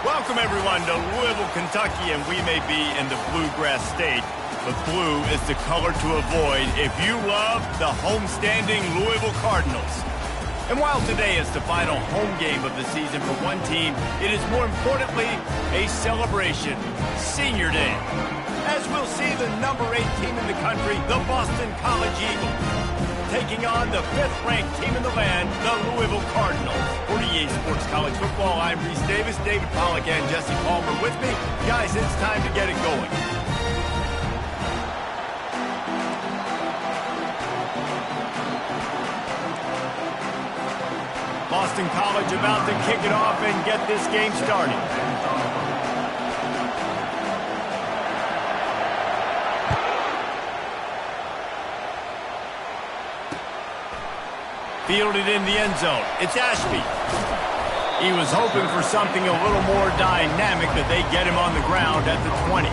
Welcome, everyone, to Louisville, Kentucky, and we may be in the Bluegrass State, but blue is the color to avoid if you love the homestanding Louisville Cardinals. And while today is the final home game of the season for one team, it is more importantly a celebration, Senior Day. As we'll see the number 8 team in the country, the Boston College Eagles, taking on the 5th-ranked team in the land, the Louisville Cardinals. For EA Sports College Football, I'm Reese Davis, David Pollack, and Jesse Palmer with me. Guys, it's time to get it going. Boston College about to kick it off and get this game started. Fielded in the end zone. It's Ashby. He was hoping for something a little more dynamic, but they get him on the ground at the 20.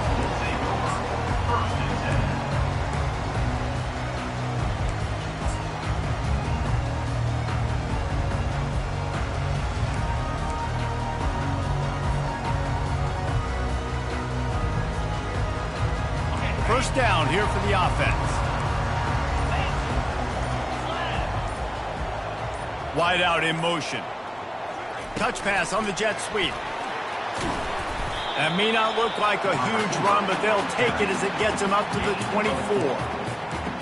First down here for the offense. Wide out in motion. Touch pass on the jet sweep. That may not look like a huge run, but they'll take it as it gets them up to the 24.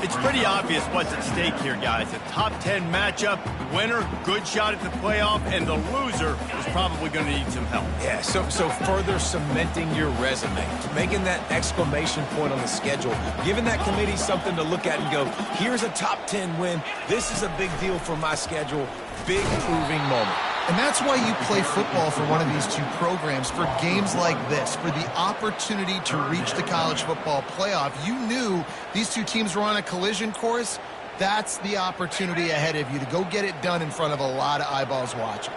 It's pretty obvious what's at stake here, guys. A top 10 matchup, winner, good shot at the playoff, and the loser is probably going to need some help. Yeah, so further cementing your resume, making that exclamation point on the schedule, giving that committee something to look at and go, here's a top 10 win. This is a big deal for my schedule. Big proving moment. And that's why you play football for one of these two programs, for games like this, for the opportunity to reach the college football playoff. You knew these two teams were on a collision course. That's the opportunity ahead of you to go get it done in front of a lot of eyeballs watching.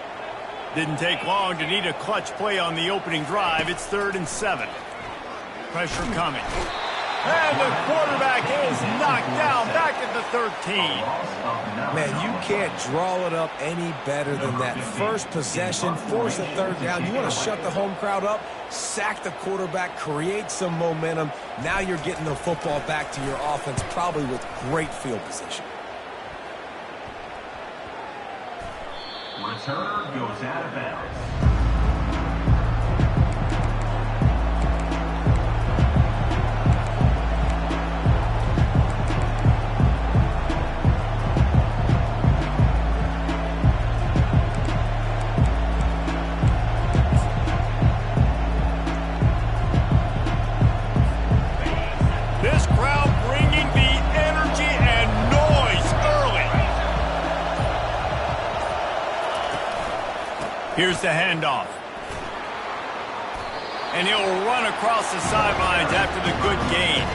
Didn't take long to need a clutch play on the opening drive. It's 3rd and 7. Pressure coming. And the quarterback is knocked down back at the 13. Man, you can't draw it up any better than that. First possession, force a 3rd down. You want to shut the home crowd up, sack the quarterback, create some momentum. Now you're getting the football back to your offense, probably with great field position. Return goes out of bounds. Here's the handoff. And he'll run across the sidelines after the good gain.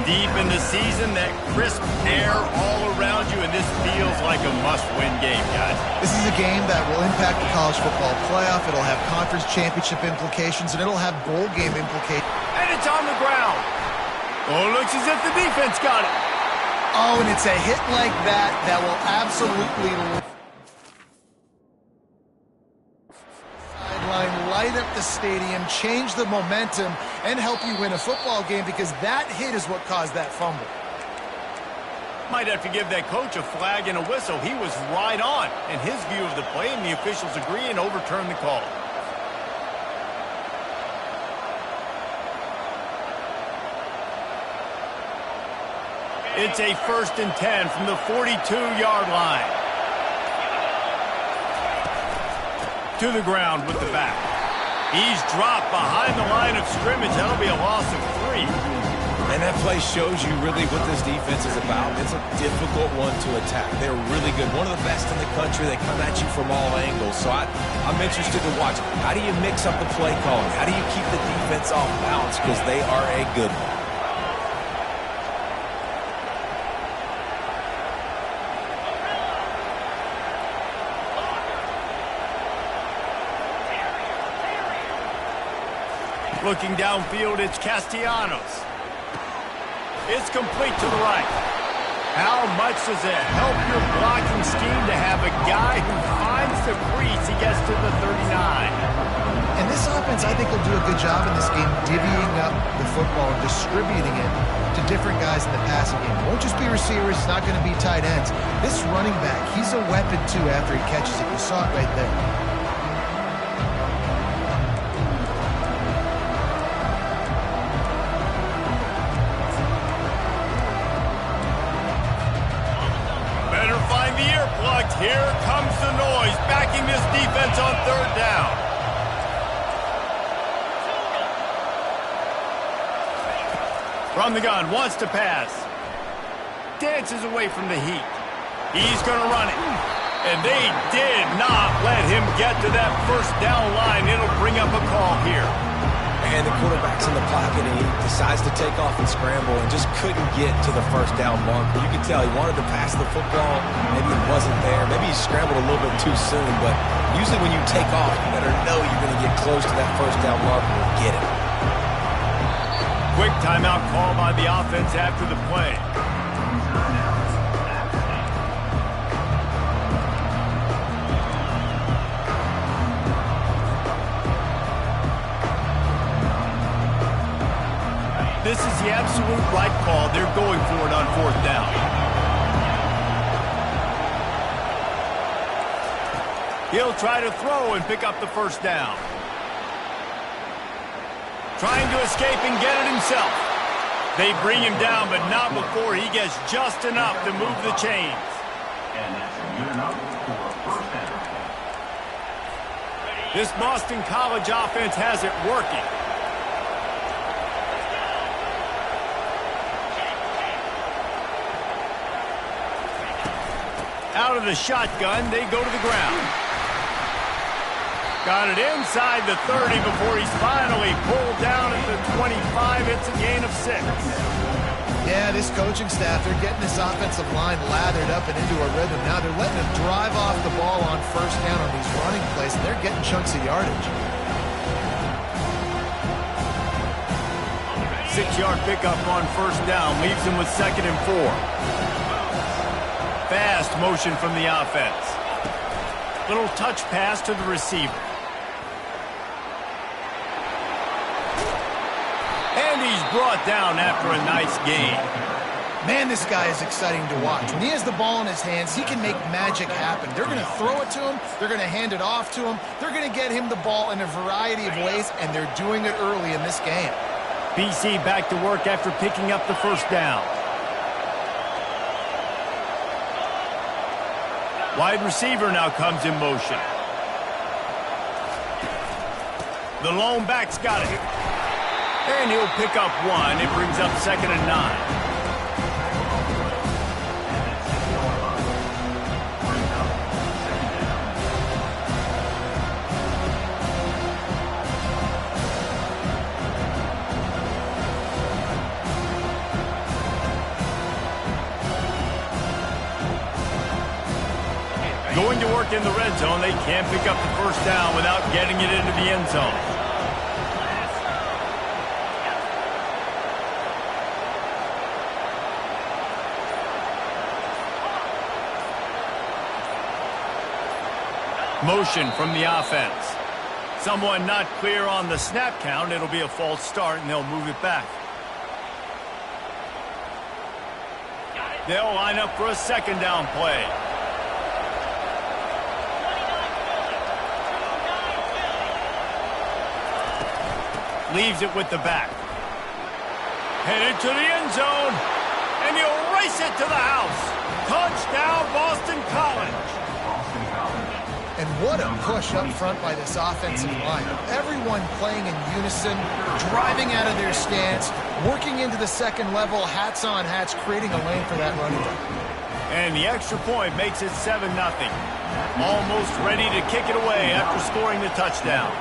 Deep in the season, that crisp air all around you, and this feels like a must-win game, guys. This is a game that will impact the college football playoff. It'll have conference championship implications, and it'll have bowl game implications. And it's on the ground. Oh, it looks as if the defense got it. Oh, and it's a hit like that that will absolutely light up the stadium, change the momentum, and help you win a football game, because that hit is what caused that fumble. Might have to give that coach a flag and a whistle. He was right on in his view of the play, and the officials agree and overturn the call. It's a 1st and 10 from the 42-yard line. To the ground with the back. He's dropped behind the line of scrimmage. That'll be a loss of 3. And that play shows you really what this defense is about. It's a difficult one to attack. They're really good. One of the best in the country. They come at you from all angles. So I'm interested to watch. How do you mix up the play calling? How do you keep the defense off balance? Because they are a good one. Looking downfield, it's Castellanos. It's complete to the right. How much does it help your blocking scheme to have a guy who finds the crease, he gets to the 39? And this offense, I think, will do a good job in this game divvying up the football and distributing it to different guys in the passing game. It won't just be receivers. It's not going to be tight ends. This running back, he's a weapon, too, after he catches it. You saw it right there. Better find the earplugs. Here comes the noise, backing this defense on third down. From the gun, wants to pass. Dances away from the heat. He's going to run it. And they did not let him get to that first down line. It'll bring up a call here. And the quarterback's in the pocket, and he decides to take off and scramble and just couldn't get to the first down marker. You could tell he wanted to pass the football. Maybe it wasn't there. Maybe he scrambled a little bit too soon. But usually when you take off, you better know you're going to get close to that first down marker and get it. Quick timeout call by the offense after the play. This is the absolute right call. They're going for it on fourth down. He'll try to throw and pick up the first down. Trying to escape and get it himself. They bring him down, but not before he gets just enough to move the chains. And that's good enough for a first down. This Boston College offense has it working. Out of the shotgun, they go to the ground. Got it inside the 30 before he's finally pulled down at the 25. It's a gain of 6. Yeah, this coaching staff, they're getting this offensive line lathered up and into a rhythm. Now they're letting him drive off the ball on first down on these running plays, and they're getting chunks of yardage. 6-yard pickup on first down leaves him with 2nd and 4. Fast motion from the offense. Little touch pass to the receiver. And he's brought down after a nice gain. Man, this guy is exciting to watch. When he has the ball in his hands, he can make magic happen. They're going to throw it to him. They're going to hand it off to him. They're going to get him the ball in a variety of ways, and they're doing it early in this game. BC back to work after picking up the first down. Wide receiver now comes in motion. The lone back's got it. And he'll pick up 1. It brings up 2nd and 9. Going to work in the red zone, they can't pick up the first down without getting it into the end zone. Motion from the offense. Someone not clear on the snap count. It'll be a false start, and they'll move it back. They'll line up for a 2nd down play. Leaves it with the back. Headed to the end zone. And he'll race it to the house. Touchdown, Boston College. And what a push up front by this offensive line. Everyone playing in unison, driving out of their stance, working into the second level, hats on hats, creating a lane for that running back. And the extra point makes it 7-0. Almost ready to kick it away after scoring the touchdown.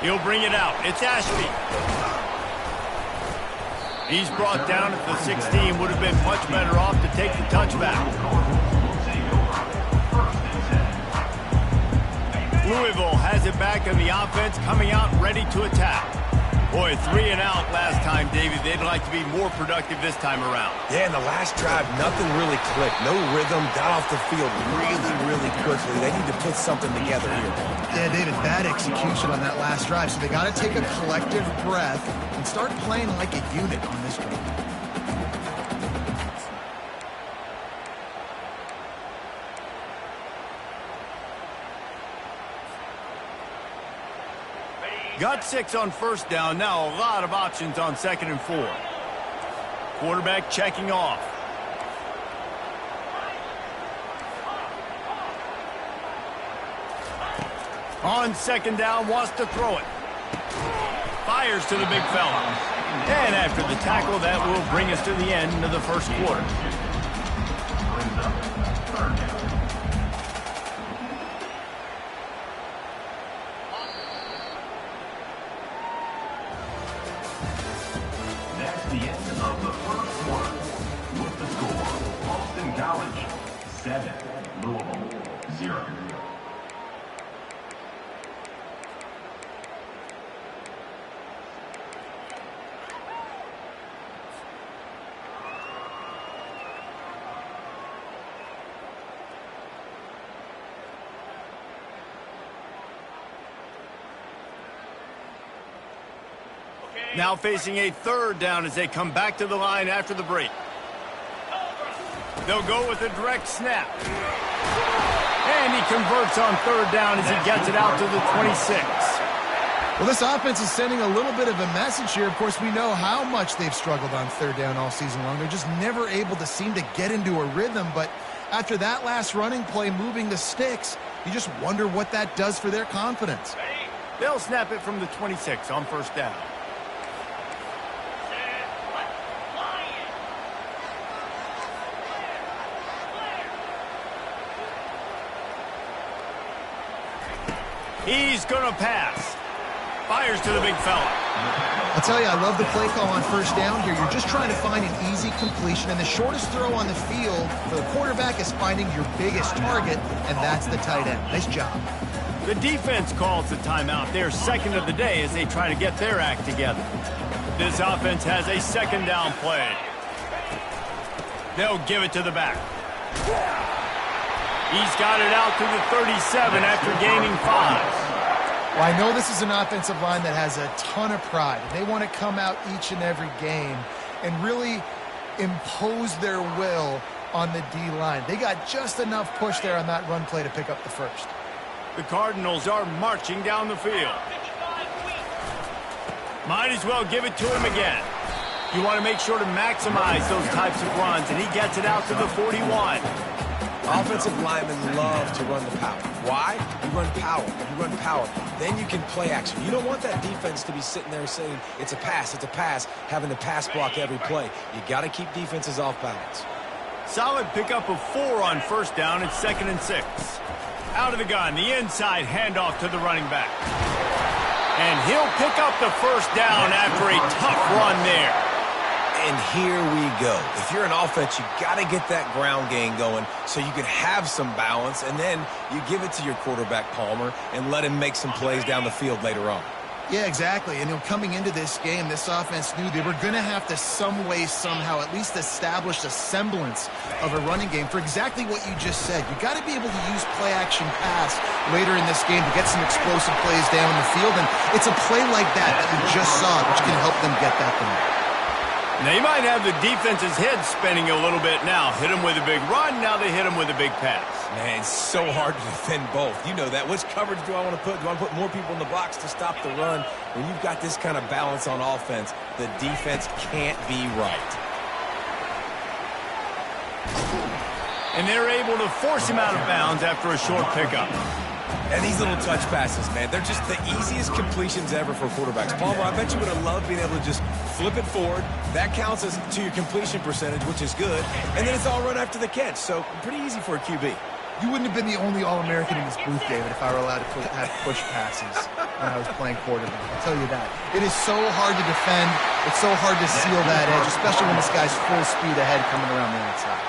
He'll bring it out. It's Ashby. He's brought down at the 16. Would have been much better off to take the touchback. Louisville has it back in the offense, coming out ready to attack. Boy, 3 and out last time, David. They'd like to be more productive this time around. Yeah, in the last drive, nothing really clicked. No rhythm, got off the field really quickly. They need to put something together here. Yeah, David, bad execution on that last drive. So they got to take a collective breath and start playing like a unit on this drive. Got 6 on first down. Now a lot of options on 2nd and 4. Quarterback checking off. On 2nd down, wants to throw it. Fires to the big fella. And after the tackle, that will bring us to the end of the first quarter. That's the end of the first quarter. With the score, Boston College 7, Louisville 0. Now facing a 3rd down as they come back to the line after the break. They'll go with a direct snap. And he converts on 3rd down as he gets it out to the 26. Well, this offense is sending a little bit of a message here. Of course, we know how much they've struggled on 3rd down all season long. They're just never able to seem to get into a rhythm. But after that last running play, moving the sticks, you just wonder what that does for their confidence. They'll snap it from the 26 on 1st down. He's going to pass. Fires to the big fella. I'll tell you, I love the play call on 1st down here. You're just trying to find an easy completion, and the shortest throw on the field for the quarterback is finding your biggest target, and that's the tight end. Nice job. The defense calls the timeout. They're 2nd of the day as they try to get their act together. This offense has a 2nd down play. They'll give it to the back. He's got it out to the 37 after gaining 5. Well, I know this is an offensive line that has a ton of pride. They want to come out each and every game and really impose their will on the D-line. They got just enough push there on that run play to pick up the first. The Cardinals are marching down the field. Might as well give it to him again. You want to make sure to maximize those types of runs, and he gets it out to the 41. Offensive linemen love to run the power. Why? You run power. You run power. Then you can play action. You don't want that defense to be sitting there saying, it's a pass, having to pass block every play. You got to keep defenses off balance. Solid pickup of 4 on 1st down. It's 2nd and 6. Out of the gun, the inside handoff to the running back. And he'll pick up the 1st down after a tough run there. And here we go. If you're an offense, you got to get that ground game going so you can have some balance, and then you give it to your quarterback, Palmer, and let him make some plays down the field later on. Yeah, exactly. And coming into this game, this offense knew they were going to have to some way, somehow, at least establish a semblance of a running game for exactly what you just said. You got to be able to use play-action pass later in this game to get some explosive plays down the field, and it's a play like that you just saw, which can help them get that done. Now, you might have the defense's head spinning a little bit now. Hit him with a big run, now they hit him with a big pass. Man, it's so hard to defend both. You know that. Which coverage do I want to put? Do I want to put more people in the box to stop the run? When you've got this kind of balance on offense, the defense can't be right. And they're able to force him out of bounds after a short pickup. And these little touch passes, man, they're just the easiest completions ever for quarterbacks. Palmer, I bet you would have loved being able to just flip it forward. That counts as to your completion percentage, which is good. And then it's all run after the catch, so pretty easy for a QB. You wouldn't have been the only All-American in this booth, David, if I were allowed to have push passes when I was playing quarterback. I'll tell you that. It is so hard to defend. It's so hard to seal that edge, especially when this guy's full speed ahead coming around the outside.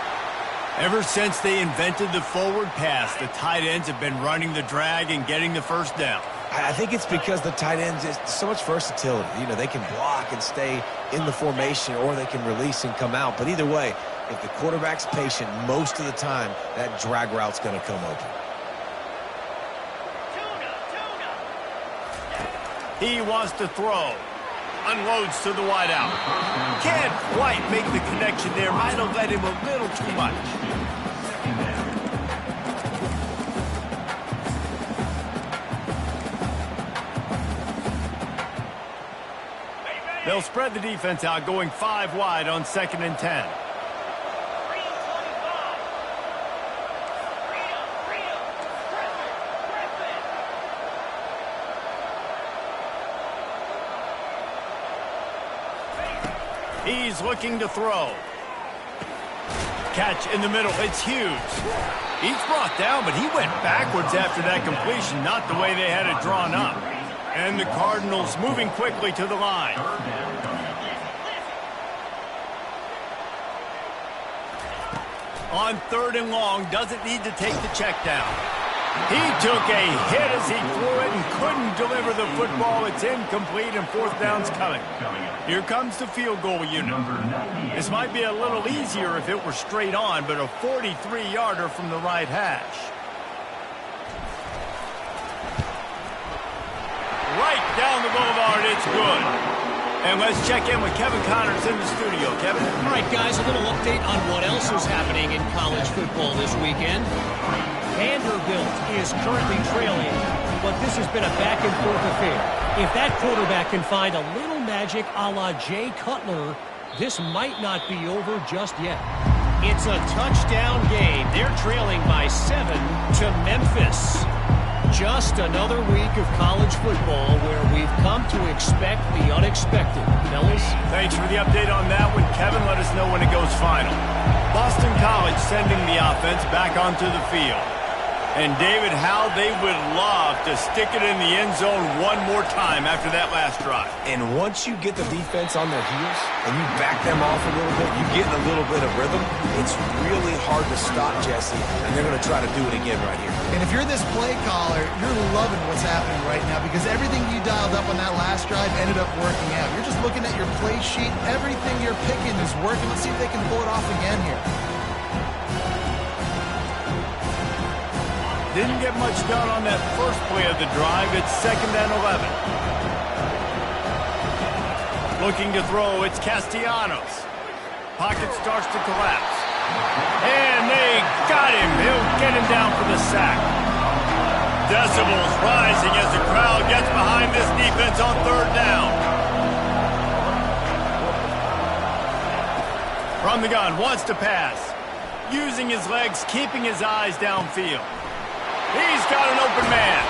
Ever since they invented the forward pass, the tight ends have been running the drag and getting the 1st down. I think it's because the tight ends, is so much versatility. You know, they can block and stay in the formation, or they can release and come out. But either way, if the quarterback's patient most of the time, that drag route's going to come open. He wants to throw. Unloads to the wideout. Can't quite make the connection there. Might have led him a little too much. They'll spread the defense out, going 5 wide on 2nd and 10. He's looking to throw. Catch in the middle. It's huge. He's brought down, but he went backwards after that completion, not the way they had it drawn up. And the Cardinals moving quickly to the line. On 3rd and long, doesn't need to take the check down. He took a hit as he threw it and couldn't deliver the football. It's incomplete, and 4th down's coming. Here comes the field goal unit. This might be a little easier if it were straight on, but a 43-yarder from the right hash. Right down the boulevard, it's good. And let's check in with Kevin Connors in the studio. Kevin? All right, guys, a little update on what else is happening in college football this weekend. Vanderbilt is currently trailing, but this has been a back-and-forth affair. If that quarterback can find a little magic a la Jay Cutler, this might not be over just yet. It's a touchdown game. They're trailing by 7 to Memphis. Just another week of college football where we've come to expect the unexpected. Fellas? Thanks for the update on that one, Kevin. Let us know when it goes final. Boston College sending the offense back onto the field. And, David, how they would love to stick it in the end zone one more time after that last drive. And once you get the defense on their heels and you back them off a little bit, you get in a little bit of rhythm, it's really hard to stop, Jesse, and they're going to try to do it again right here. And if you're this play caller, you're loving what's happening right now because everything you dialed up on that last drive ended up working out. You're just looking at your play sheet. Everything you're picking is working. Let's see if they can pull it off again here. Didn't get much done on that first play of the drive. It's 2nd and 11. Looking to throw, it's Castellanos. Pocket starts to collapse. And they got him. He'll get him down for the sack. Decibels rising as the crowd gets behind this defense on 3rd down. From the gun, wants to pass. Using his legs, keeping his eyes downfield. He's got an open man.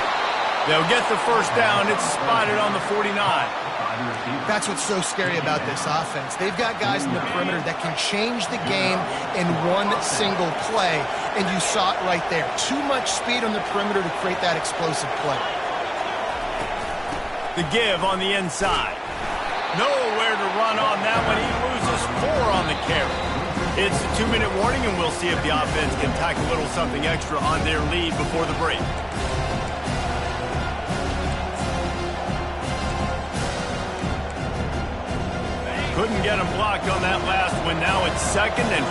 They'll get the 1st down. It's spotted on the 49. That's what's so scary about this offense. They've got guys in the perimeter that can change the game in one single play, and you saw it right there. Too much speed on the perimeter to create that explosive play. The give on the inside. Nowhere to run on that one. He loses 4 on the carry. It's the 2-minute warning, and we'll see if the offense can tack a little something extra on their lead before the break. Couldn't get him blocked on that last one. Now it's 2nd and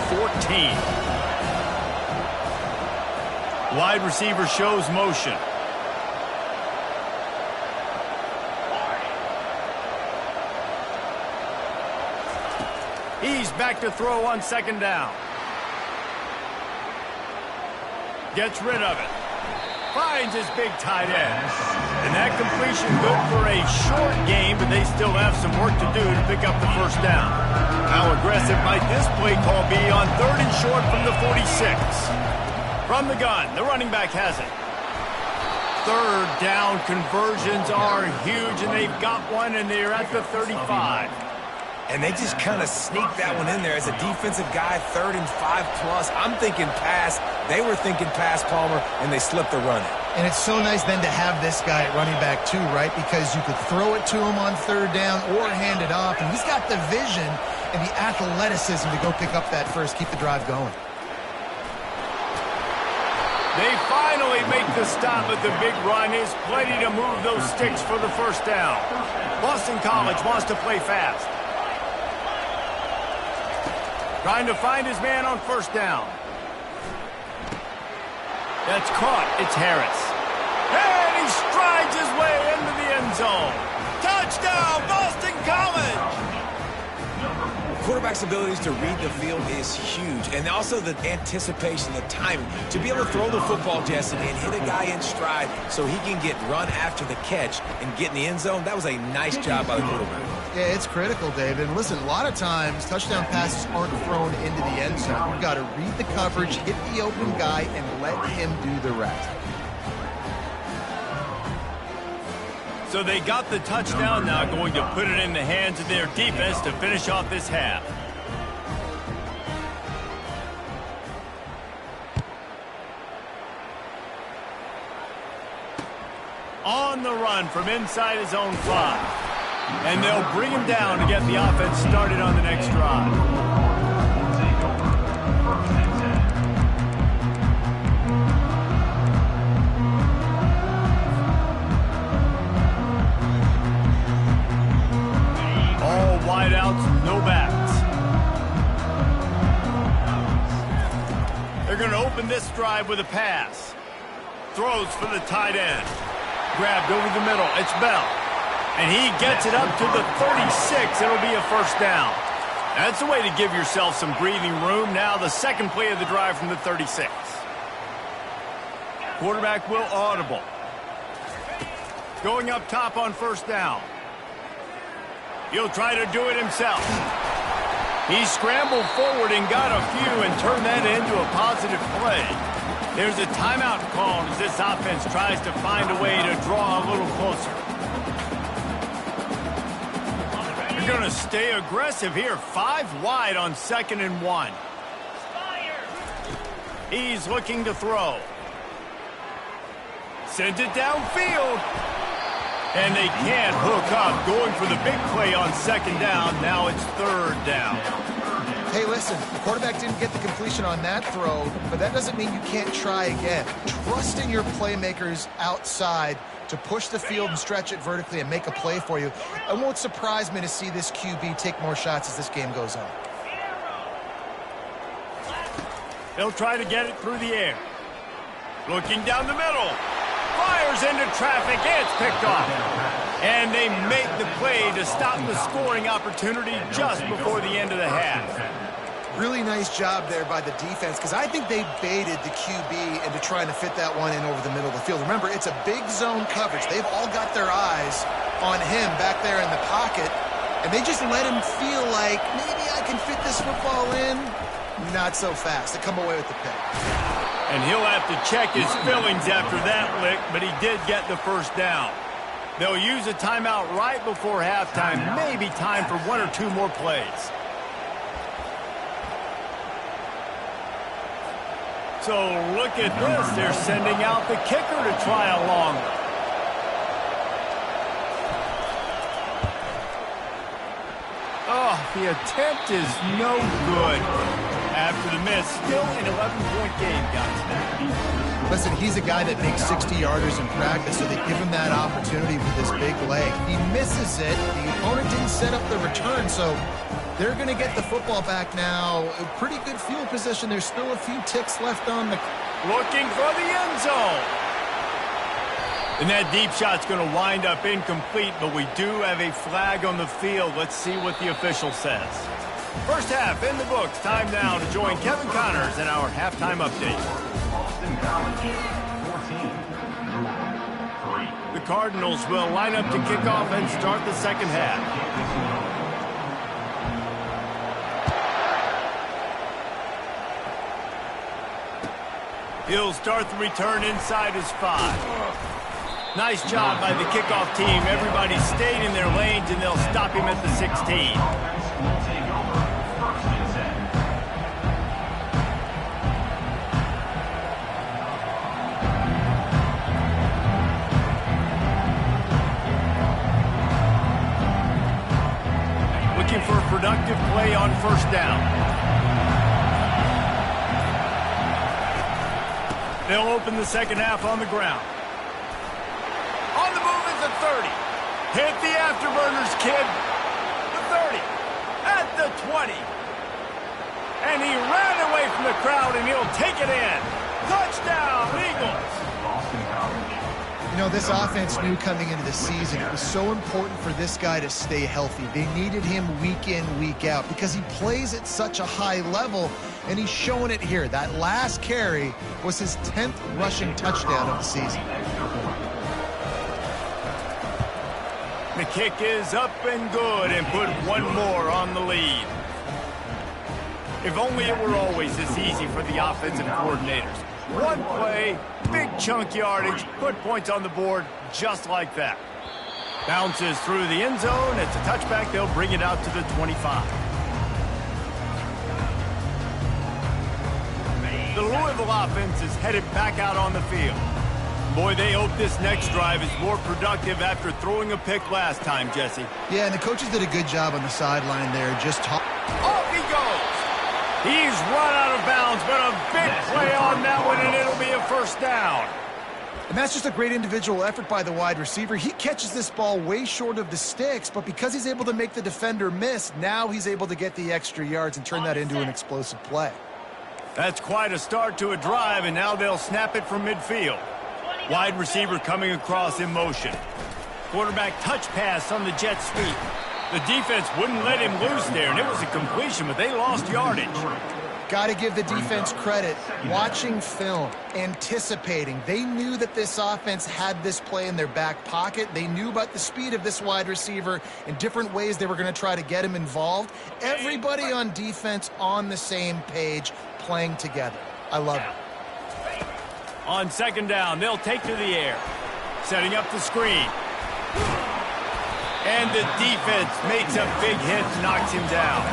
14. Wide receiver shows motion. He's back to throw on 2nd down. Gets rid of it. Finds his big tight end. And that completion good for a short game, but they still have some work to do to pick up the 1st down. How aggressive might this play call be on 3rd and short from the 46? From the gun, the running back has it. 3rd down conversions are huge, and they've got one, and they're at the 35. And they just kind of sneaked that one in there as a defensive guy, 3rd and 5+. I'm thinking pass. They were thinking pass, Palmer, and they slipped the run. And it's so nice then to have this guy at running back too, right? Because you could throw it to him on 3rd down or hand it off. And he's got the vision and the athleticism to go pick up that 1st, keep the drive going. They finally make the stop, but the big run is plenty to move those sticks for the first down. Boston College wants to play fast. Trying to find his man on first down. That's caught. It's Harris. And he strides his way into the end zone. Touchdown, Boston College! Quarterback's abilities to read the field is huge, and also the anticipation, the timing. To be able to throw the football, Jesse, and hit a guy in stride so he can get run after the catch and get in the end zone, that was a nice job by the quarterback. Yeah, it's critical, David. And listen, a lot of times, touchdown passes aren't thrown into the end zone. You've got to read the coverage, hit the open guy, and let him do the rest. So they got the touchdown, now going to put it in the hands of their defense to finish off this half. On the run from inside his own 5. And they'll bring him down to get the offense started on the next drive. Wideouts, no backs. They're going to open this drive with a pass. Throws for the tight end. Grabbed over the middle. It's Bell. And he gets it up to the 36. It'll be a first down. That's a way to give yourself some breathing room. Now the second play of the drive from the 36. Quarterback will audible. Going up top on first down. He'll try to do it himself. He scrambled forward and got a few and turned that into a positive play. There's a timeout called as this offense tries to find a way to draw a little closer. They're going to stay aggressive here. 5 wide on 2nd and 1. He's looking to throw. Sends it downfield. And they can't hook up. Going for the big play on 2nd down. Now it's 3rd down. Hey, listen, the quarterback didn't get the completion on that throw, but that doesn't mean you can't try again. Trust in your playmakers outside to push the field and stretch it vertically and make a play for you. It won't surprise me to see this QB take more shots as this game goes on. He'll try to get it through the air. Looking down the middle. Fires into traffic. It's picked off. And they make the play to stop the scoring opportunity just before the end of the half. Really nice job there by the defense, because I think they baited the QB into trying to fit that one in over the middle of the field. Remember, it's a big zone coverage. They've all got their eyes on him back there in the pocket, and they just let him feel like, maybe I can fit this football in. Not so fast. They come away with the pick. And he'll have to check his feelings after that lick, but he did get the first down. They'll use a timeout right before halftime. Maybe time for 1 or 2 more plays. So look at this. They're sending out the kicker to try a longer. Oh, the attempt is no good. After the miss, still an 11-point game, guys. Listen, he's a guy that makes 60-yarders in practice, so they give him that opportunity with this big leg. He misses it. The opponent didn't set up the return, so they're going to get the football back now. A pretty good field position. There's still a few ticks left on the... Looking for the end zone. And that deep shot's going to wind up incomplete, but we do have a flag on the field. Let's see what the official says. First half in the books. Time now to join Kevin Connors in our halftime update. Boston College, 14, 3. The Cardinals will line up to kick off and start the second half. He'll start the return inside his 5. Nice job by the kickoff team. Everybody stayed in their lanes, and they'll stop him at the 16. Looking for a productive play on first down. They'll open the second half on the ground. On the move is the 30. Hit the afterburners, kid. The 30. At the 20. And he ran away from the crowd, and he'll take it in. Touchdown, Eagles. You know, this offense knew coming into the season it was so important for this guy to stay healthy. They needed him week in, week out because he plays at such a high level, and he's showing it here. That last carry was his 10th rushing touchdown of the season. The kick is up and good and put one more on the lead. If only it were always this easy for the offensive coordinators. One play, big chunk yardage, put points on the board just like that. Bounces through the end zone. It's a touchback. They'll bring it out to the 25. The Louisville offense is headed back out on the field. Boy, they hope this next drive is more productive after throwing a pick last time, Jesse. Yeah, and the coaches did a good job on the sideline there. Off he goes. He's run out of bounds, but a big play on that one, and it'll be a first down. And that's just a great individual effort by the wide receiver. He catches this ball way short of the sticks, but because he's able to make the defender miss, now he's able to get the extra yards and turn that into an explosive play. That's quite a start to a drive, and now they'll snap it from midfield. Wide receiver coming across in motion. Quarterback touch pass on the jet sweep. The defense wouldn't let him loose there, and it was a completion, but they lost yardage. Got to give the defense credit. Watching film, anticipating. They knew that this offense had this play in their back pocket. They knew about the speed of this wide receiver and different ways they were going to try to get him involved. Everybody on defense on the same page, playing together. I love it. On second down, they'll take to the air. Setting up the screen. And the defense makes a big hit, knocks him down.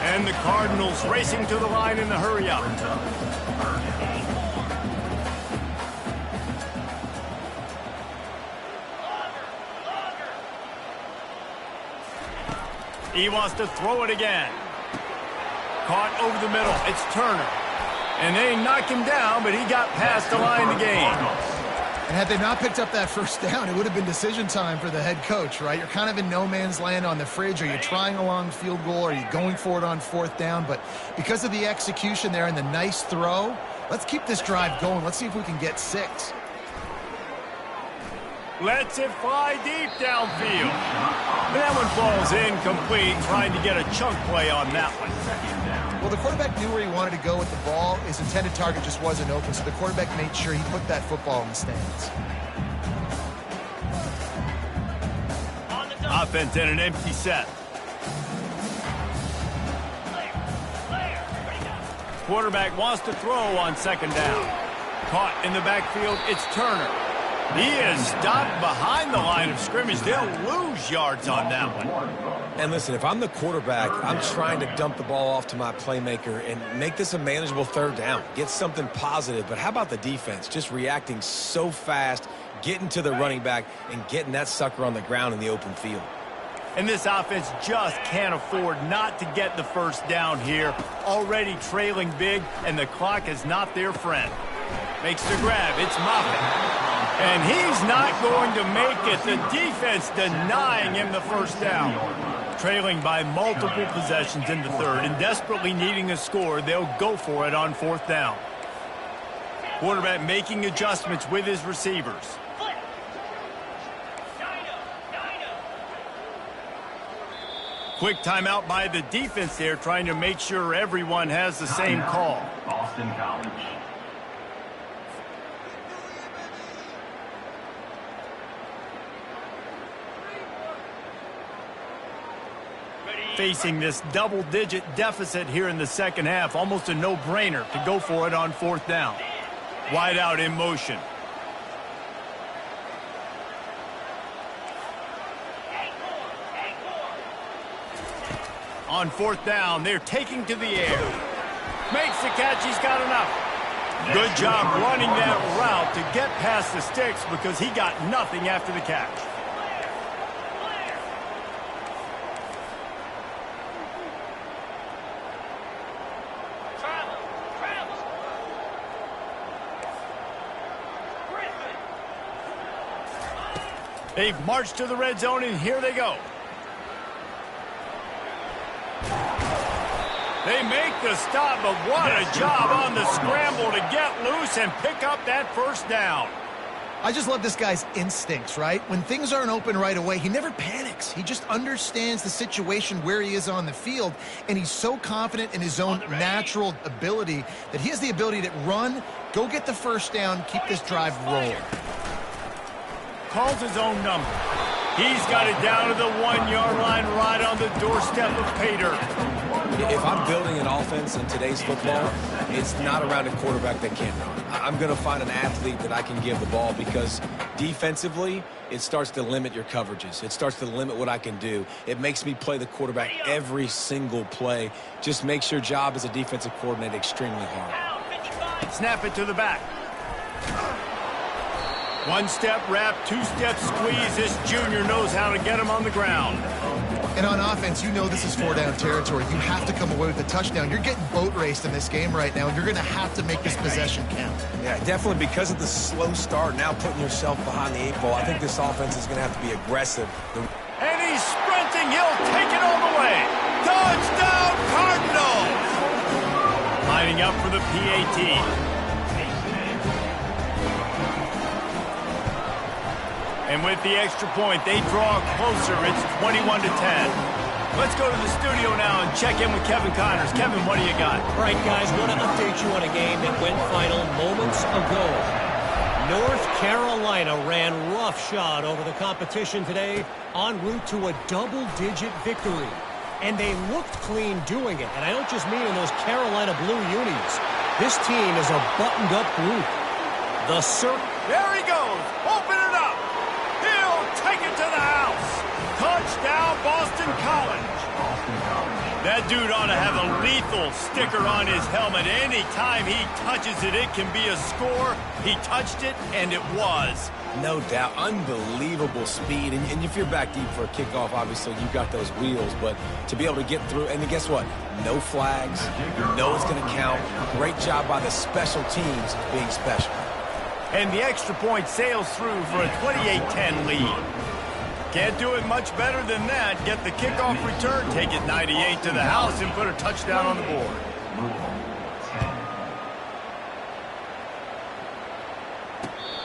And the Cardinals racing to the line in the hurry-up. He wants to throw it again. Caught over the middle. It's Turner. And they knock him down, but he got past the line to gain. And had they not picked up that first down, it would have been decision time for the head coach, right? You're kind of in no man's land on the fridge. Are you trying a long field goal? Are you going for it on fourth down? But because of the execution there and the nice throw, let's keep this drive going. Let's see if we can get 6. Lets it fly deep downfield. That one falls incomplete, trying to get a chunk play on that one. Well, the quarterback knew where he wanted to go with the ball. His intended target just wasn't open, so the quarterback made sure he put that football in the stands. Offense in an empty set. Quarterback wants to throw on second down. Caught in the backfield, it's Turner. He is stopped behind the line of scrimmage. They'll lose yards on that one. And listen, if I'm the quarterback, I'm trying to dump the ball off to my playmaker and make this a manageable third down. Get something positive. But how about the defense? Just reacting so fast, getting to the running back, and getting that sucker on the ground in the open field. And this offense just can't afford not to get the first down here. Already trailing big, and the clock is not their friend. Makes the grab. It's Moffitt. And he's not going to make it. The defense denying him the first down. Trailing by multiple possessions in the third and desperately needing a score, they'll go for it on fourth down. Quarterback making adjustments with his receivers. Quick timeout by the defense there, trying to make sure everyone has the same call. Boston College. Facing this double-digit deficit here in the second half, almost a no-brainer to go for it on fourth down. Wide out in motion. On fourth down, they're taking to the air. Makes the catch, he's got enough. Good job running that route to get past the sticks because he got nothing after the catch. They've marched to the red zone, and here they go. They make the stop, but what a job on the scramble to get loose and pick up that first down. I just love this guy's instincts, right? When things aren't open right away, he never panics. He just understands the situation where he is on the field, and he's so confident in his own natural ability that he has the ability to run, go get the first down, keep this drive rolling. Calls his own number. He's got it down to the 1-yard line right on the doorstep of pay dirt. If I'm building an offense in today's football, it's not around a quarterback that can't run. I'm going to find an athlete that I can give the ball because defensively, it starts to limit your coverages. It starts to limit what I can do. It makes me play the quarterback every single play. Just makes your job as a defensive coordinator extremely hard. Snap it to the back. One-step wrap, two-step squeeze. This junior knows how to get him on the ground. And on offense, you know this is 4-down territory. You have to come away with a touchdown. You're getting boat raced in this game right now, and you're going to have to make this possession count. Yeah, definitely because of the slow start, now putting yourself behind the 8 ball, I think this offense is going to have to be aggressive. And he's sprinting. He'll take it all the way. Touchdown, Cardinals! Lining up for the PAT. And with the extra point, they draw closer. It's 21-10. Let's go to the studio now and check in with Kevin Connors. Kevin, what do you got? All right, guys, want to update you on a game that went final moments ago. North Carolina ran roughshod over the competition today en route to a double-digit victory. And they looked clean doing it. And I don't just mean in those Carolina blue unis. This team is a buttoned-up group. The circle. There he goes. Open it up. Take it to the house. Touchdown, Boston College. That dude ought to have a lethal sticker on his helmet. Anytime he touches it, it can be a score. He touched it, and it was. No doubt. Unbelievable speed. And if you're back deep for a kickoff, obviously you've got those wheels. But to be able to get through, and then guess what? No flags. You know it's going to count. Great job by the special teams being special. And the extra point sails through for a 28-10 lead. Can't do it much better than that. Get the kickoff return, take it 98 to the house, and put a touchdown on the board.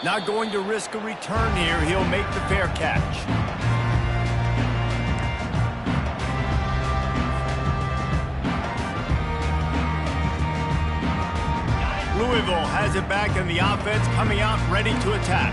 Not going to risk a return here. He'll make the fair catch. Louisville has it back in the offense, coming out ready to attack.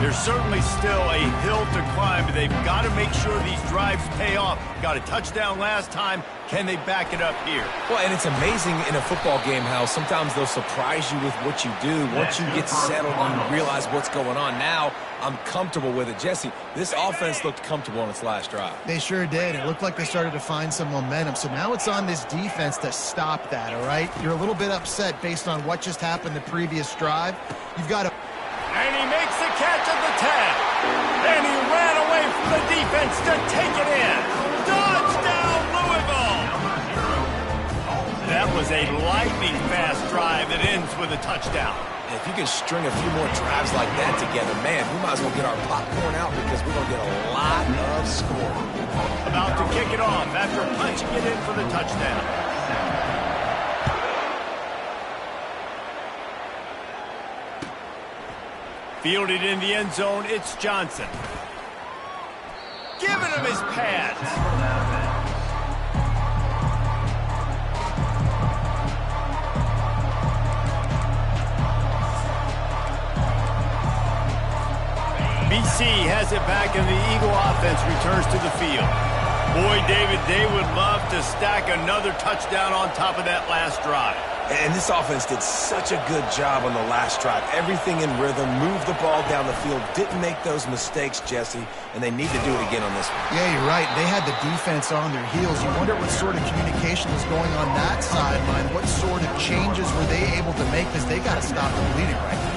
There's certainly still a hill to climb, but they've got to make sure these drives pay off. Got a touchdown last time. Can they back it up here? Well, and it's amazing in a football game how sometimes they'll surprise you with what you do. Once you get settled and you realize what's going on, now I'm comfortable with it. Jesse, this offense looked comfortable on its last drive. They sure did. It looked like they started to find some momentum. So now it's on this defense to stop that, all right? You're a little bit upset based on what just happened the previous drive. You've got to... And he makes the catch at the 10. And he ran away from the defense to take it in. Touchdown, Louisville! That was a lightning-fast drive that ends with a touchdown. If you can string a few more drives like that together, man, we might as well get our popcorn out because we're going to get a lot of scoring. About to kick it off after punching it in for the touchdown. Fielded in the end zone, it's Johnson. Giving him his pads. BC has it back and the Eagle offense returns to the field. Boy, David, they would love to stack another touchdown on top of that last drive. And this offense did such a good job on the last drive. Everything in rhythm, moved the ball down the field, didn't make those mistakes, Jesse, and they need to do it again on this one. Yeah, you're right. They had the defense on their heels. You wonder what sort of communication was going on that sideline. What sort of changes were they able to make because they got to stop the bleeding right now.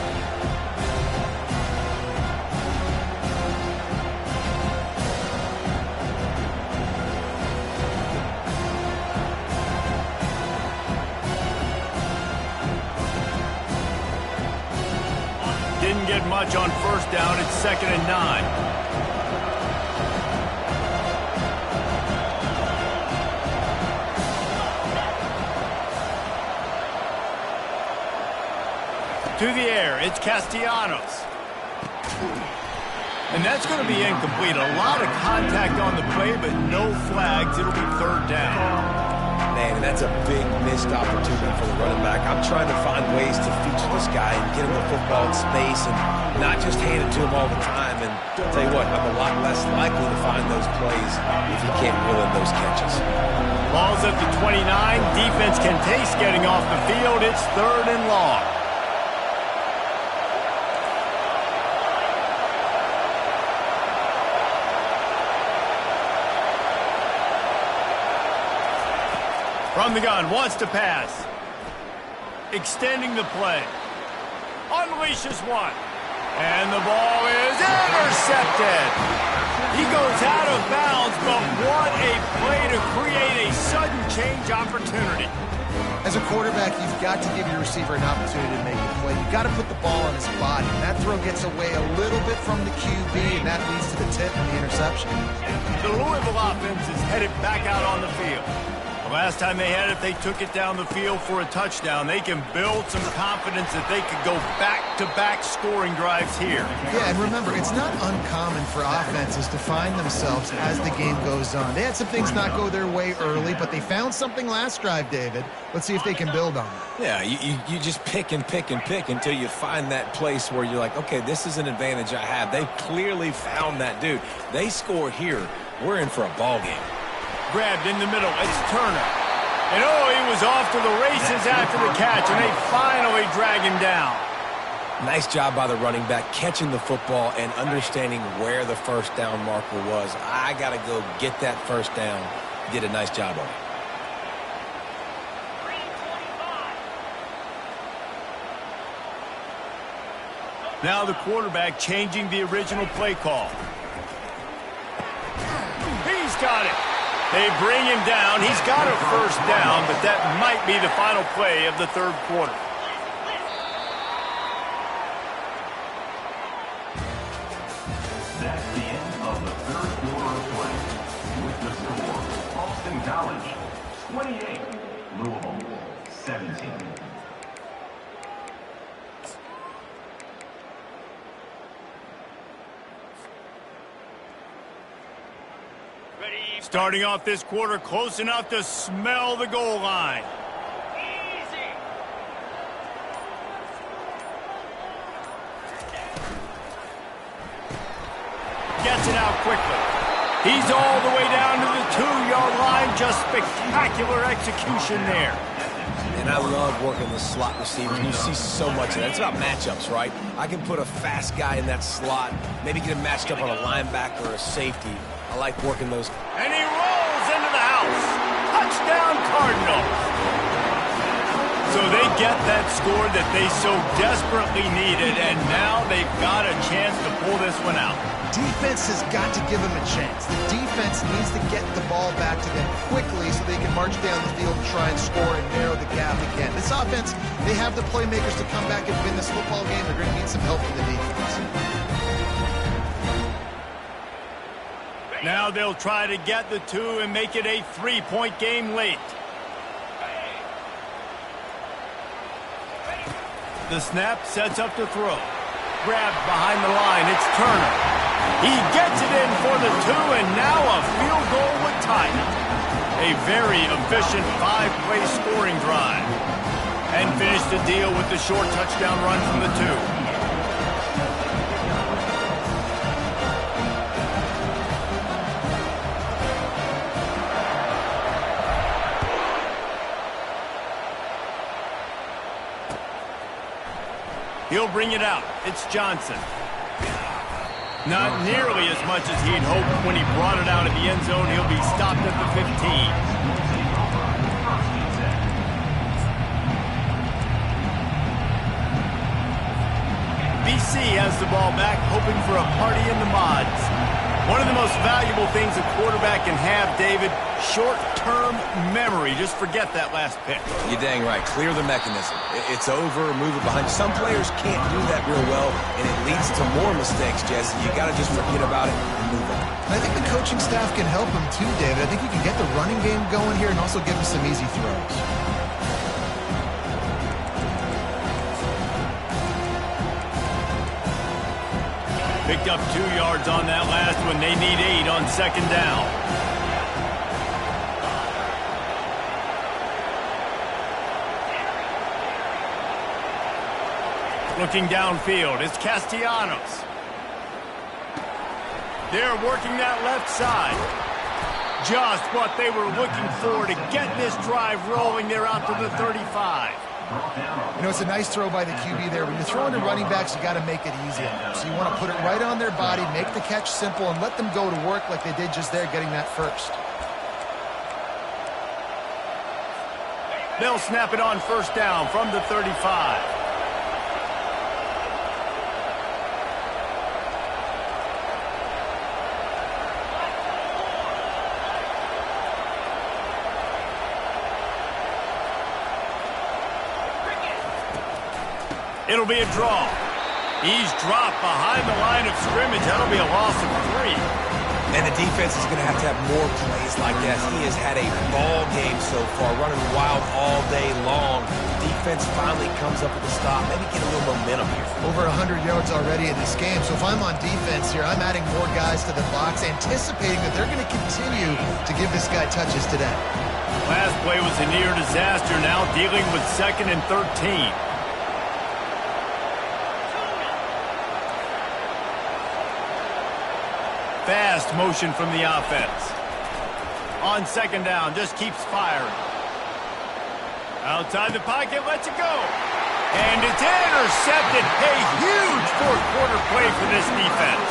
Didn't get much on first down. It's 2nd and 9. To the air, it's Castellanos. And that's going to be incomplete. A lot of contact on the play, but no flags. It'll be third down. Man, that's a big missed opportunity for the running back. I'm trying to find ways to feature this guy and get him the football in space and not just hand it to him all the time. And I'll tell you what, I'm a lot less likely to find those plays if he can't reel in those catches. Ball's at the 29. Defense can taste getting off the field. It's third and long. From the gun, wants to pass. Extending the play. Unleashes one. And the ball is intercepted. He goes out of bounds, but what a play to create a sudden change opportunity. As a quarterback, you've got to give your receiver an opportunity to make a play. You've got to put the ball on his body. And that throw gets away a little bit from the QB, and that leads to the tip and the interception. The Louisville offense is headed back out on the field. The last time they had it, they took it down the field for a touchdown. They can build some confidence that they could go back-to-back scoring drives here. Yeah, and remember, it's not uncommon for offenses to find themselves as the game goes on. They had some things not go their way early, but they found something last drive, David. Let's see if they can build on it. Yeah, you just pick and pick and pick until you find that place where you're like, okay, this is an advantage I have. They clearly found that dude. They score here. We're in for a ball game. Grabbed in the middle, it's Turner. And oh, he was off to the races after the catch, and they finally drag him down. Nice job by the running back, catching the football and understanding where the first down marker was. I got to go get that first down. Did a nice job on it. Now the quarterback changing the original play call. He's got it. They bring him down. He's got a first down, but that might be the final play of the third quarter. That's the end of the third quarter of play. With the score, Boston College 28, Louisville 17. Starting off this quarter, close enough to smell the goal line. Easy. Gets it out quickly. He's all the way down to the 2-yard line. Just spectacular execution there. And I love working the slot receivers. You see so much of that. It's about matchups, right? I can put a fast guy in that slot, maybe get him matched up on a linebacker or a safety. I like working those. And he rolls into the house. Touchdown, Cardinals. So they get that score that they so desperately needed, and now they've got a chance to pull this one out. Defense has got to give them a chance. The defense needs to get the ball back to them quickly so they can march down the field and try and score and narrow the gap again. This offense, they have the playmakers to come back and win this football game. They're going to need some help from the defense. Now they'll try to get the 2 and make it a 3-point game late. The snap sets up to throw. Grabbed behind the line. It's Turner. He gets it in for the 2, and now a field goal would tie it. A very efficient 5-play scoring drive. And finish the deal with the short touchdown run from the 2. He'll bring it out. It's Johnson. Not nearly as much as he'd hoped when he brought it out of the end zone. He'll be stopped at the 15. BC has the ball back, hoping for a party in the mods. One of the most valuable things a quarterback can have, David, short-term memory. Just forget that last pick. You're dang right. Clear the mechanism. It's over, move it behind. Some players can't do that real well, and it leads to more mistakes, Jesse. You got to just forget about it and move on. I think the coaching staff can help him too, David. I think you can get the running game going here and also give him some easy throws. Picked up 2 yards on that last one. They need 8 on second down. Looking downfield, it's Castellanos. They're working that left side. Just what they were looking for to get this drive rolling. They're out to the 35. You know, it's a nice throw by the QB there. When you're throwing to running backs, you got to make it easy on them. So you want to put it right on their body, make the catch simple, and let them go to work like they did just there, getting that first. They'll snap it on first down from the 35. It'll be a draw. He's dropped behind the line of scrimmage. That'll be a loss of 3. And the defense is going to have more plays like that. He has had a ball game so far, running wild all day long. Defense finally comes up with a stop. Maybe get a little momentum here. Over 100 yards already in this game. So if I'm on defense here, I'm adding more guys to the box, anticipating that they're going to continue to give this guy touches today. Last play was a near disaster. Now dealing with 2nd and 13. Fast motion from the offense. On second down, just keeps firing. Outside the pocket, lets it go. And it's intercepted. A huge fourth quarter play for this defense.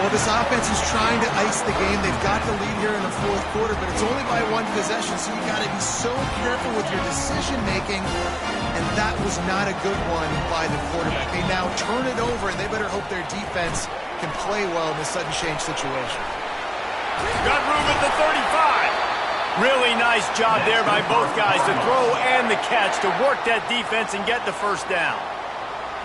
Well, this offense is trying to ice the game. They've got the lead here in the fourth quarter, but it's only by 1 possession, so you got to be so careful with your decision-making, and that was not a good one by the quarterback. They now turn it over, and they better hope their defense can play well in this sudden change situation. Got room at the 35. Really nice job there by both guys, the throw and the catch, to work that defense and get the first down.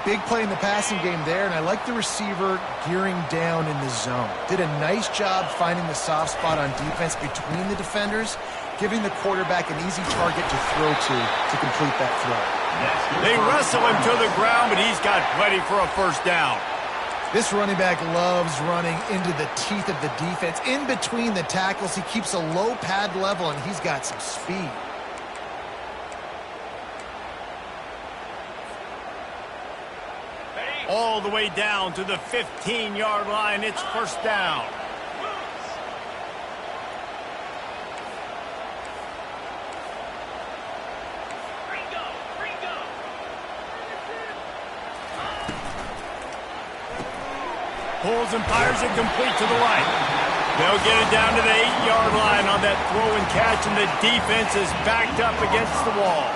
Big play in the passing game there, and I like the receiver gearing down in the zone. Did a nice job finding the soft spot on defense between the defenders, giving the quarterback an easy target to throw to complete that throw. They wrestle him to the ground, but he's got plenty for a first down. This running back loves running into the teeth of the defense. In between the tackles, he keeps a low pad level, and he's got some speed. All the way down to the 15-yard line. It's first down. Pulls and fires it complete to the right. They'll get it down to the 8-yard line on that throw and catch, and the defense is backed up against the wall.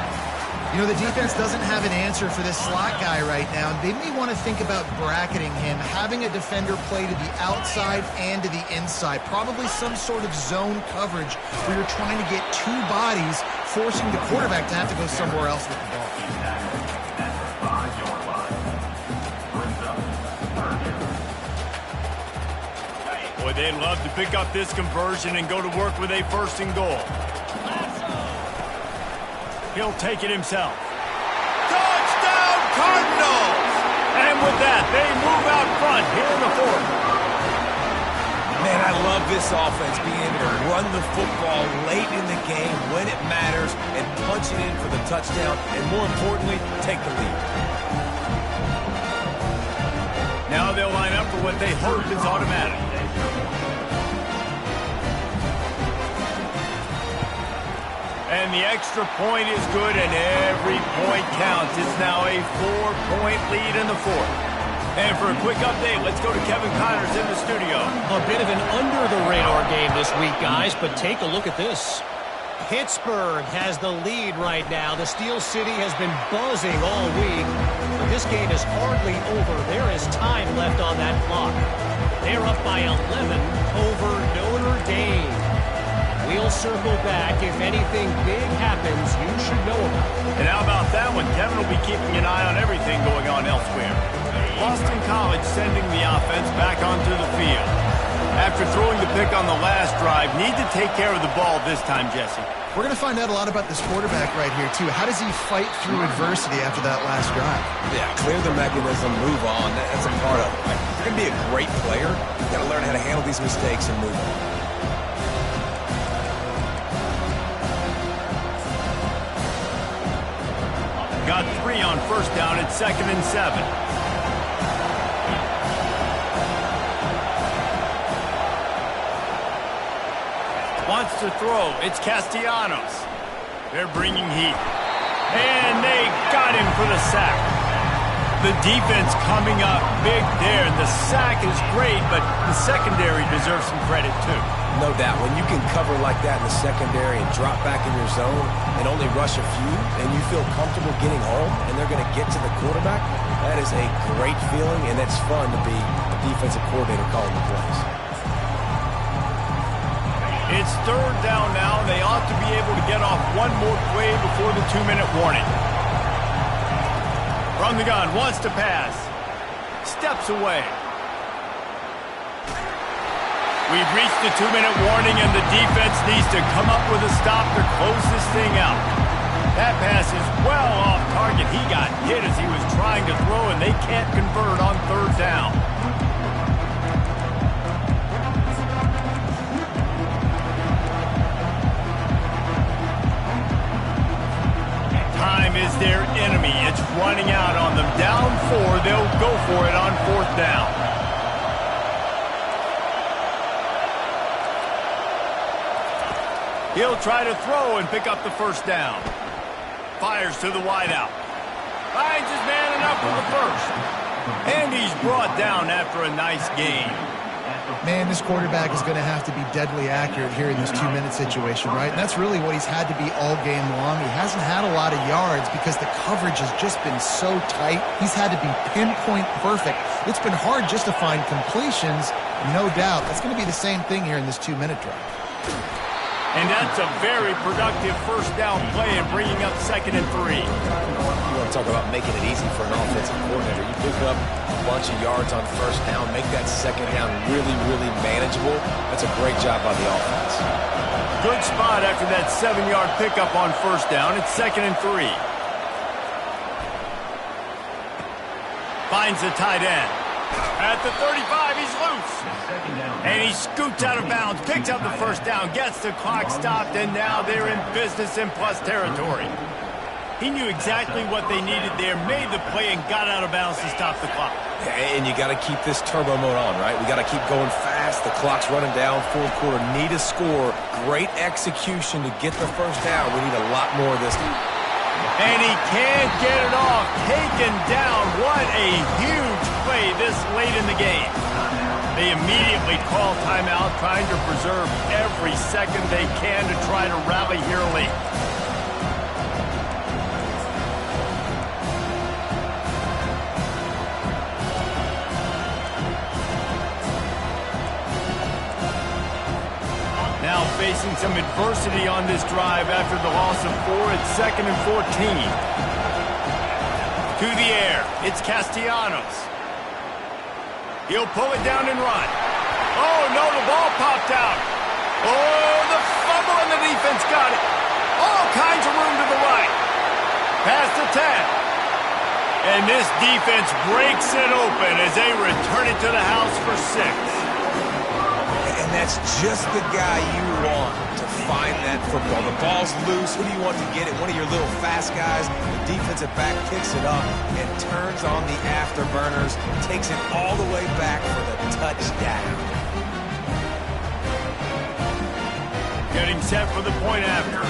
You know, the defense doesn't have an answer for this slot guy right now. They may want to think about bracketing him, having a defender play to the outside and to the inside. Probably some sort of zone coverage where you're trying to get 2 bodies, forcing the quarterback to have to go somewhere else with the ball. Boy, they'd love to pick up this conversion and go to work with a 1st and goal. He'll take it himself. Touchdown, Cardinals! And with that, they move out front here in the 4th. Man, I love this offense, being able to run the football late in the game when it matters and punch it in for the touchdown, and more importantly, take the lead. Now they'll line up for what they hope is automatic. And the extra point is good, and every point counts. It's now a 4-point lead in the 4th. And for a quick update, let's go to Kevin Connors in the studio. A bit of an under-the-radar game this week, guys, but take a look at this. Pittsburgh has the lead right now. The Steel City has been buzzing all week, but this game is hardly over. There is time left on that clock. They're up by 11 over Notre Dame. We'll circle back. If anything big happens, you should know about it. And how about that one? Kevin will be keeping an eye on everything going on elsewhere. Boston College sending the offense back onto the field. After throwing the pick on the last drive, need to take care of the ball this time, Jesse. We're going to find out a lot about this quarterback right here, too. How does he fight through adversity after that last drive? Yeah, clear the mechanism, move on. That's a part of it. Right? If you're going to be a great player, you've got to learn how to handle these mistakes and move on. Got 3 on first down at 2nd and 7. Wants to throw. It's Castellanos. They're bringing heat. And they got him for the sack. The defense coming up big there. The sack is great, but the secondary deserves some credit too. No doubt. When you can cover like that in the secondary and drop back in your zone and only rush a few, and you feel comfortable getting home, and they're going to get to the quarterback, that is a great feeling, and it's fun to be a defensive coordinator calling the plays. It's 3rd down now. They ought to be able to get off one more play before the 2-minute warning. From the gun, wants to pass. Steps away. We've reached the 2-minute warning, and the defense needs to come up with a stop to close this thing out. That pass is well off target. He got hit as he was trying to throw, and they can't convert on 3rd down. Time is their enemy. It's running out on them. Down 4, they'll go for it on 4th down. He'll try to throw and pick up the 1st down. Fires to the wideout. Finds his man enough for the 1st. And he's brought down after a nice gain. Man, this quarterback is going to have to be deadly accurate here in this 2-minute situation, right? And that's really what he's had to be all game long. He hasn't had a lot of yards because the coverage has just been so tight. He's had to be pinpoint perfect. It's been hard just to find completions, no doubt. That's going to be the same thing here in this 2-minute drive. And that's a very productive 1st down play and bringing up 2nd and 3. You want to talk about making it easy for an offensive coordinator. You pick up a bunch of yards on 1st down, make that 2nd down really, really manageable. That's a great job by the offense. Good spot after that 7-yard pickup on 1st down. It's 2nd and 3. Finds the tight end. At the 35, he's loose. And he scoots out of bounds, picks up the 1st down, gets the clock stopped, and now they're in business in plus territory. He knew exactly what they needed there, made the play, and got out of bounds to stop the clock. And you got to keep this turbo mode on, right? We got to keep going fast. The clock's running down, 4th quarter. Need a score. Great execution to get the 1st down. We need a lot more of this. And he can't get it off. Taken down. What a huge play this late in the game. They immediately call timeout, trying to preserve every second they can to try to rally here late. Now facing some adversity on this drive after the loss of 4 at 2nd and 14. To the air, it's Castellanos. He'll pull it down and run. Oh, no, the ball popped out. Oh, the fumble and the defense got it. All kinds of room to the right. Past the 10. And this defense breaks it open as they return it to the house for 6. And that's just the guy you want to find that football. The ball's loose. Who do you want to get it? One of your little fast guys. The defensive back picks it up and turns on the afterburners, takes it all the way back for the touchdown. Getting set for the point after.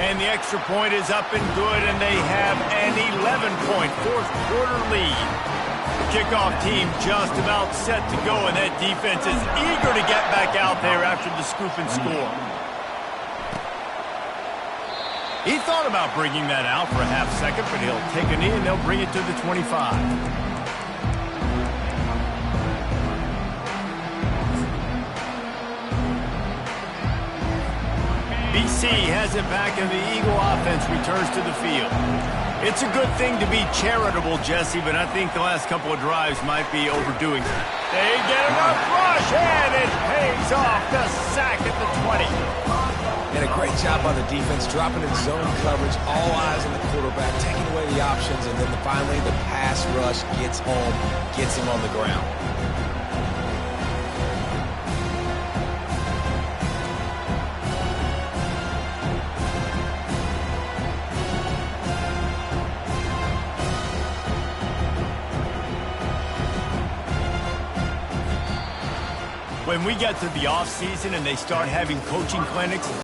And the extra point is up and good, and they have an 11-point 4th quarter lead. Kickoff team just about set to go, and that defense is eager to get back out there after the scoop and score. He thought about bringing that out for a half second, but he'll take a knee and they'll bring it to the 25. DC has it back and the Eagle offense returns to the field. It's a good thing to be charitable, Jesse, but I think the last couple of drives might be overdoing it. They get enough rush, and it pays off. The sack at the 20. And a great job by the defense, dropping in zone coverage, all eyes on the quarterback, taking away the options, and then finally the pass rush gets home, gets him on the ground. When we get to the offseason and they start having coaching clinics,